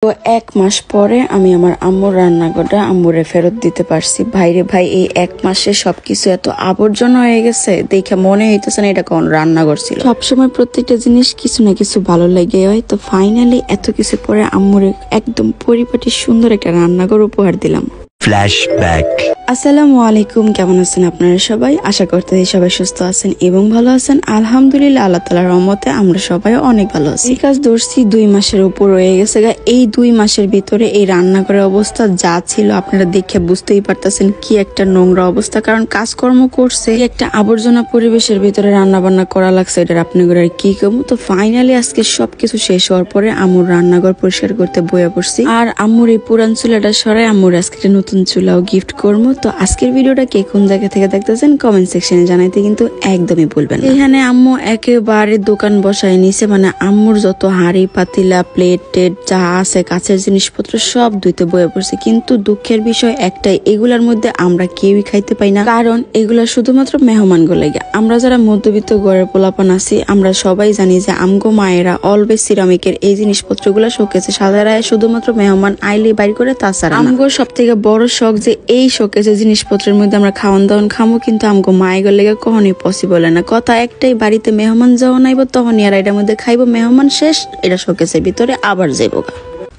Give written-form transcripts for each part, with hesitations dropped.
তো 1 মাস পরে আমি আমার আম্মুর রান্নাঘরটা আম্মুরে ফেরত দিতে পারছি। ভাইরে ভাই, এই 1 মাসে সবকিছু এত আবর্জনা হয়ে গেছে, দেখে মনে হইতেছে না এটা কোন রান্নাঘর ছিল। সবসময় প্রত্যেকটা জিনিস কিছু না কিছু ভালো লাগে হয়, তো ফাইনালি এত কিছু পরে আম্মুরে একদম পরিপাটি সুন্দর একটা রান্নাঘর উপহার দিলাম। ফ্ল্যাশব্যাক। আসসালামু আলাইকুম, কেমন আছেন আপনারা সবাই? আশা করতে সবাই সুস্থ আছেন এবং ভালো আছেন। আলহামদুলিল্লাহ, আল্লাহ তাআলার রহমতে আমরা সবাই অনেক ভালো আছি। এই কাজ ধরছি 2 মাসের উপর হয়ে গেছে। এই 2 মাসের ভিতরে এই রান্নাঘরের অবস্থা যা ছিল আপনারা দেখে বুঝতেই পারতেছেন কি একটা নোংরা অবস্থা, কারণ কাজকর্ম করছে একটা আবর্জনা পরিবেশের ভিতরে রান্না বান্না করা লাগছে। এটা আপনাদের আর কি কম। তো ফাইনালি আজকে সবকিছু শেষ হওয়ার পরে আম্মুর রান্নাঘর পরিষ্কার করতে বইয়া পড়ছি। আর আম্মুর এই পুরান চুলাটা সরাই আম্মুর আজকে একটা নতুন চুলাও গিফট করবো। তো আজকের ভিডিওটা কে কোন জায়গা থেকে দেখতেছেন কমেন্ট সেকশনে জানাইতে কিন্তু একদমই ভুলবেন না। এখানে আম্মু একেবারে দোকান বসায় নিছে, মানে আম্মুর যত হাড়ি পাতিলা প্লেট টেট যা আছে কাছের জিনিসপত্র সব ধুইতে বয়ে পড়ছে। কিন্তু দুঃখের বিষয় একটাই, এগুলার মধ্যে আমরা কেউই খাইতে পাই না, কারণ এগুলা শুধুমাত্র মেহমান গুলো লাগে। আমরা যারা মধ্যবিত্ত ঘরের পোলাপান আছি আমরা সবাই জানি যে আমগো মায়েরা অলওয়েজ সিরামিকের এই জিনিসপত্রগুলো শোকেছে সাজায় শুধুমাত্র মেহমান আইলে বাইর করে, তাছাড়া আমগো সব থেকে বড় শখ যে এই শোকেছে জিনিসপত্রের মধ্যে আমরা খাওয়ান দাওয়ান খামো, কিন্তু আমগো মায়ের লেগে কখনোই পসিবল না। কথা একটাই, বাড়িতে মেহমান যাওয়া নাইব তখনই আর এটার মধ্যে খাইবো, মেহমান শেষ এটা শোকেছের ভিতরে আবার যাইব।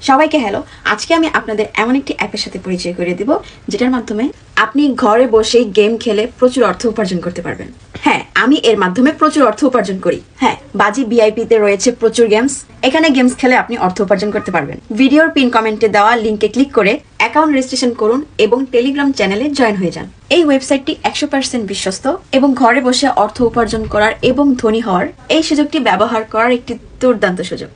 সবাইকে হ্যালো, আজকে আমি আপনাদের এমন একটি অ্যাপের সাথে পরিচয় করে দিব যেটার মাধ্যমে আপনি ঘরে বসেই গেম খেলে প্রচুর অর্থ উপার্জন করতে পারবেন। হ্যাঁ, আমি এর মাধ্যমে প্রচুর অর্থ উপার্জন করি। হ্যাঁ, বাজি ভিআইপি তে রয়েছে প্রচুর গেমস। এখানে গেমস খেলে আপনি অর্থ উপার্জন করতে পারবেন। ভিডিওর পিন কমেন্টে দেওয়া লিংকে ক্লিক করে অ্যাকাউন্ট রেজিস্ট্রেশন করুন এবং টেলিগ্রাম চ্যানেলে জয়েন হয়ে যান। এই ওয়েবসাইটটি 100% বিশ্বস্ত এবং ঘরে বসে অর্থ উপার্জন করার এবং ধনী হওয়ার এই সুযোগটি ব্যবহার করার একটি দুর্দান্ত সুযোগ।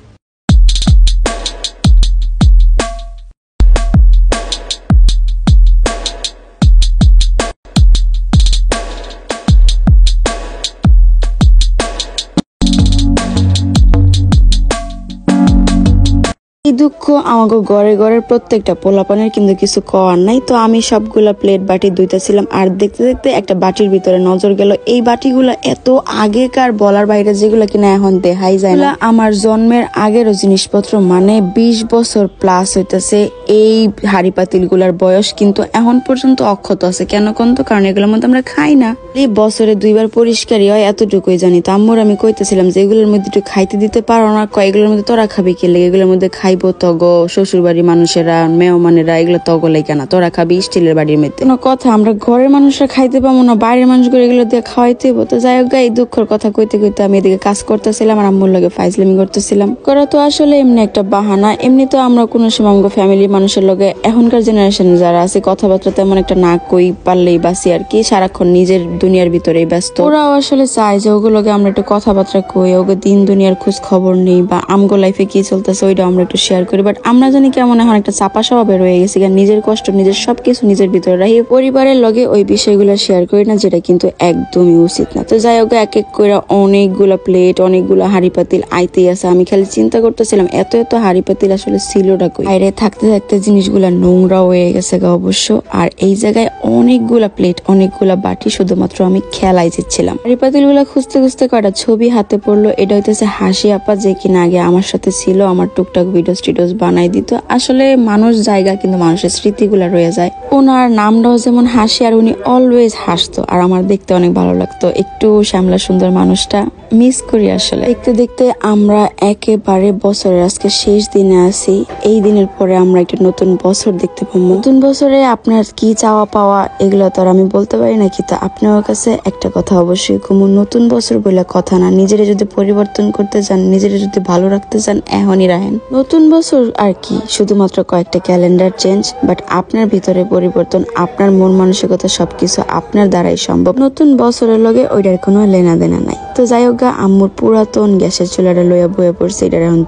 এই দুঃখ আমাকে ঘরের প্রত্যেকটা পোলাপানের কিন্তু কিছু করার নাই। তো আমি সবগুলা প্লেট বাটি ধুইতেছিলাম আর দেখতে দেখতে একটা বাটির ভিতরে নজর গেল। এই বাটিগুলা এত আগেকার বলার বাইরে, যেগুলো কিনা এখন দেখাই যায় না। আমার জন্মের আগেরও জিনিসপত্র, মানে 20 বছর প্লাস হইতেছে এই হাড়ি পাতিল গুলার বয়স, কিন্তু এখন পর্যন্ত অক্ষত আছে। কেন কোনতো কারণ এগুলোর মধ্যে আমরা খাই না। এই বছরে 2 বার পরিষ্কারই হয়, এতটুকুই জানি। তো আম্মুর আমি কইতেছিলাম যে এগুলোর মধ্যে একটু খাইতে দিতে পারো না? এগুলোর মধ্যে তোরা খাবি কে লেগে? এগুলোর মধ্যে খাইবো তগো শ্বশুর বাড়ির মানুষেরা মেহমানেরা, এগুলো তগো লাই কেনা, তোরা খাবি স্টিলের বাড়ির মধ্যে। কোনো কথা আমরা ঘরের মানুষরা খাইতে পাবো না, বাইরের মানুষগুলো এগুলো দিয়ে খাওয়াইতে হবো। তো যাই হোক, এই দুঃখের কথা কইতে কইতে আমি এদিকে কাজ করতেছিলাম আর আম্মুর লগে ফাইজলামি করতেছিলাম। করা তো আসলে এমনি একটা বাহানা। এমনি তো আমরা কোনো সময় আমাকে ফ্যামিলির মানুষের লগে এখনকার জেনারেশন যারা আছে কথাবার্তা তেমন একটা না কই পারলেই বাসি আর কি, সারাক্ষণ নিজের দুনিয়ার ভিতরেই ব্যস্ত। ওরাও আসলে চায় যে ওগুলোকে আমরা একটু কথাবার্তা কই, ওকে দিন দুনিয়ার খোঁজ খবর নেই, বা আমগো লাইফে কি চলতেছে ওইটা আমরা একটু শেয়ার করি। বাট আমরা জানি কেমন এখন একটা চাপা স্বভাবে রয়ে গেছি, নিজের কষ্ট নিজের সবকিছু নিজের ভিতরে রাখি, পরিবারের লগে ওই বিষয়গুলো শেয়ার করি না, যেটা কিন্তু একদমই উচিত না। তো যাই হোক, এক এক করে অনেকগুলা প্লেট অনেকগুলা হাড়ি পাতিল আইতেই আছে। আমি খালি চিন্তা করতেছিলাম এত এত হাড়ি পাতিল আসলে ছিলটা কই। বাইরে থাকতে থাকতে জিনিসগুলা নোংরা হয়ে গেছে অবশ্য। আর এই জায়গায় অনেকগুলা প্লেট অনেকগুলা বাটি শুধুমাত্র আমি খেলাই যাচ্ছিলাম। হাড়ি পাতিল গুলা খুঁজতে খুঁজতে কয়টা ছবি হাতে পড়লো। এটা হইতেছে হাসি আপা, যে কিনা আগে আমার সাথে ছিল, আমার টুকটাক ভিডিওস টিডিওস বানাই দিত। আসলে মানুষ জায়গা কিন্তু মানুষের স্মৃতিগুলা রয়ে যায়। ওনার নামটাও যেমন হাসি, আর উনি অলওয়েজ হাসতো, আর আমার দেখতে অনেক ভালো লাগতো। একটু শ্যামলা সুন্দর মানুষটা মিস করি আসলে। দেখতে দেখতে আমরা একেবারে বছরের আজকে শেষ দিনে আছি। এই দিনের পরে আমরা একটা নতুন বছর দেখতে পাবো। নতুন বছরে আপনার কি চাওয়া পাওয়া এগুলো তো আর আমি বলতে পারি না, কিন্তু আপনার কাছে একটা কথা অবশ্যই কমু, নতুন বছর বলে কথা না, নিজেরা যদি পরিবর্তন করতে চান, নিজেরা যদি ভালো রাখতে চান, এখনই রাখেন। নতুন বছর আর কি শুধুমাত্র কয়েকটা ক্যালেন্ডার চেঞ্জ, বাট আপনার ভিতরে পরিবর্তন, আপনার মন মানসিকতা সবকিছু আপনার দ্বারাই সম্ভব। নতুন বছরের লগে ওইটার কোনো লেনা দেনা নাই। তো যাই হোক, আম্মুর পুরাতন গ্যাসের চুলাটা লইয়া বইয়া পড়ছে। এটার এখন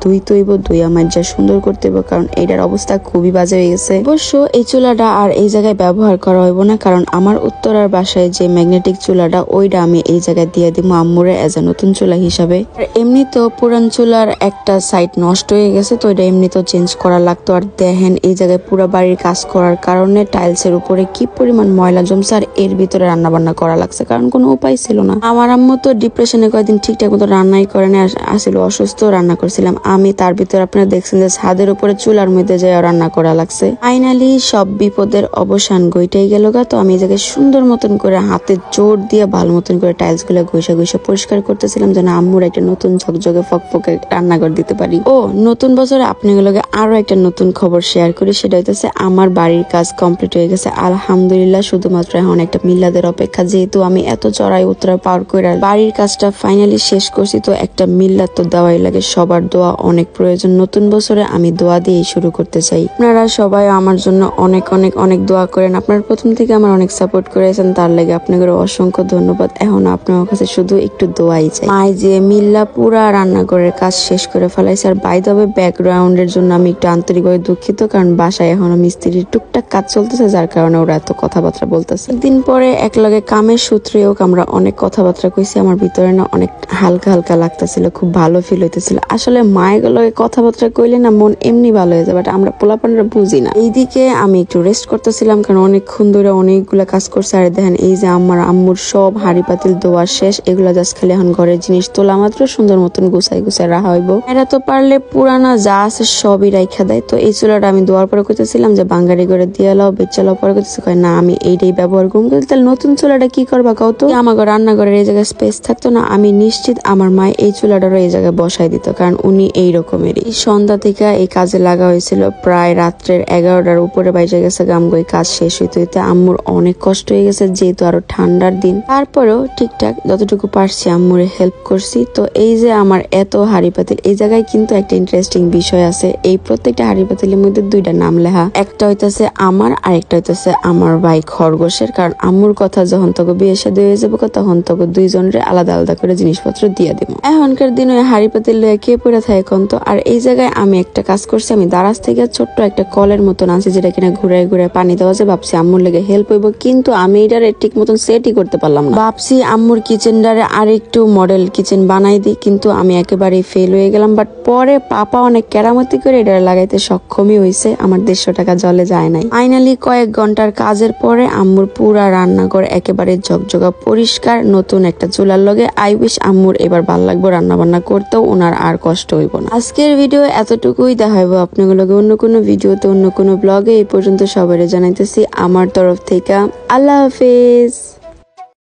ধুই আমার যা সুন্দর করতে হবে, কারণ এইটার অবস্থা খুবই বাজে হয়ে গেছে। অবশ্য এই চুলাটা আর এই জায়গায় ব্যবহার করা হইব না, কারণ আমার উত্তরার বাসায় যে ম্যাগনেটিক চুলাটা ওইটা আমি এই জায়গায় দিয়ে দিব আম্মুরে এজ এ নতুন চুলা হিসাবে। আর এমনি তো পুরান চুলার একটা সাইড নষ্ট হয়ে গেছে, তো এটা এমনিতেও চেঞ্জ করা লাগতো। আর দেখেন এই জায়গায় পুরো বাড়ির কাজ করার কারণে টাইলসের উপরে কি পরিমাণ ময়লা জমছে, আর এর ভিতরে রান্না বান্না করা লাগছে কারণ কোনো উপায় ছিল না। আমার আম্মু তো ডিপ্রেশনে কয়েকদিন ঠিকঠাক মতো রান্নাই করে না, আসলে অসুস্থ, রান্না করছিলাম আমি। তার ভিতরে আপনারা দেখছেন যে ছাদের উপরে চুলার মধ্যে যায় রান্না করা লাগছে। ফাইনালি সব বিপদের অবসান গইটাই গেল গা। তো আমি এই জায়গায় সুন্দর মতন করে হাতে জোর দিয়ে ভালো মতন করে টাইলস গুলো ঘষা ঘষা পরিষ্কার করতেছিলাম যেন আম্মুর একটা নতুন ঝকঝকে ফকফকে রান্নাঘর দিতে পারি। ও নতুন বছরে আপনাগুলোকে আরো একটা নতুন খবর শেয়ার করি, সেটা হইতেছে আমার বাড়ির কাজ কমপ্লিট হয়ে গেছে আলহামদুলিল্লাহ। শুধুমাত্র এখন একটা মিলাদের অপেক্ষা, যেহেতু আমি এত চড়াই উতরা পার করে বাড়ির কাজটা ফাইনালি শেষ করছি। তো একটা মিল্লাত তো দেওয়াই লাগে, সবার দোয়া অনেক প্রয়োজন। নতুন বছরে আমি দোয়া দিয়েই শুরু করতে চাই। আপনারা সবাই আমার জন্য অনেক অনেক অনেক দোয়া করেন, আপনার প্রথম থেকে আমার অনেক সাপোর্ট করেছেন, তার লাগে আপনাদের অসংখ্য ধন্যবাদ। এখন আপনার কাছে শুধু একটু দোয়াই চাই। মাই যে মিল্লা পুরা রান্নাঘরের কাজ শেষ করে ফেলাইছে। আর বাই দ্য ওয়ে ব্যাকগ্রাউন্ডের জন্য আমি একটু আন্তরিকভাবে দুঃখিত, কারণ বাসায় এখনো মিস্ত্রির টুকটাক কাজ চলতেছে, যার কারণে ওরা এত কথাবার্তা বলতেছে। একদিন পরে একলগে কামের সূত্রেও আমরা অনেক কথাবার্তা কইছি। আমার ভিতরে না অনেক হালকা হালকা লাগতেছিল, খুব ভালো ফিল হইতেছিল। আসলে মায়েগুলোকে কথাবার্তা কইলে না মন এমনি ভালো হয়ে যায়, বাট আমরা পোলাপানরা বুঝি না। এইদিকে আমি একটু রেস্ট করতেছিলাম, কারণ অনেকক্ষণ ধরে অনেকগুলা কাজ করছে। আর দেখেন এই যে আমার আম্মুর সব হাড়ি পাতিল দোয়া শেষ, এগুলা জাস্ট খালি এখন ঘরের জিনিস তোলা মাত্র সুন্দর মতন গুছাই গুছাই রাখা হইব। এরা তো পারলে পুরানা যা আছে সবই রাইখা দেয়। তো এই চুলাটা আমি দোয়ার পরে কইতেছিলাম যে বাঙ্গারি করে দিয়ে লাও, বেচালাও, পরে কইতেছে কয় না আমি এইটাই ব্যবহার করবো। তাহলে নতুন চুলাটা কি করবা কও তো? আমার রান্নাঘরের এই জায়গায় স্পেস থাকতো না, আমি নিশ্চিত আমার মা এই চুলাটারও এই জায়গায় বসাই দিত, কারণ উনি এই রকমেরই। সন্ধ্যা থেকে এই কাজে লাগা হয়েছিল, প্রায় রাত্রের 11টার উপরে বাইজে গেছে গামগো। এই কাজ শেষ হইতে হইতে আম্মুর অনেক কষ্ট হয়ে গেছে, যেহেতু আরো ঠান্ডার দিন। তারপরেও ঠিকঠাক যতটুকু পারছি আম্মুরে হেল্প করছি। তো এই যে আমার এত হাড়ি পাতিল, এই জায়গায় কিন্তু একটা ইন্টারেস্টিং বিষয় আছে। এই প্রত্যেকটা হাড়ি পাতিলের মধ্যে দুইটা নাম লেখা, একটা হইতেছে আমার আর একটা হইতেছে আমার ভাই খরগোশের। কারণ আম্মুর কথা যখন তোকে বিয়ে শাদী হয়ে যাবো তখন তোকে দুইজনের আলাদা আলাদা করে জিনিসপত্র দিয়ে দিব। এখনকার দিনে হাড়ি পাতিল লয়ে কে পড়ে থাকে কোন তো। আর এই জায়গায় আমি একটা কাজ করছি, আমি দারাজ থেকে ছোট্ট একটা কলের মতন আছে যেটা কিনা ঘুরে ঘুরে পানি দেওয়া যায়। ভাবছি আম্মুর লেগে হেল্প হইব, কিন্তু আমি এটারে ঠিক মতন সেটই করতে পারলাম না। ভাবছি আম্মুর কিচেনটারে আর একটু মডেল কিচেন বানাই দিই, কিন্তু আমি একেবারেই ফেল হয়ে গেলাম। বাট পরে পাপা অনেক কেরামতি করে এটা লাগাইতে সক্ষমই হয়েছে, আমার 150 টাকা জলে যায় নাই। ফাইনালি কয়েক ঘন্টার কাজের পরে আম্মুর পুরা রান্নাঘর একেবারে ঝকঝকা পরিষ্কার, নতুন একটা চুলার লগে। আই উইশ আম্মুর এবার ভাল লাগবো রান্না বান্না করতেও, ওনার আর কষ্ট হইব না। আজকের ভিডিও এতটুকুই, দেখাইবো আপনাগুলোকে অন্য কোনো ভিডিওতে, অন্য কোনো ব্লগে। এই পর্যন্ত সবাই জানাইতেছি আমার তরফ থেকে আল্লাহ হাফেজ।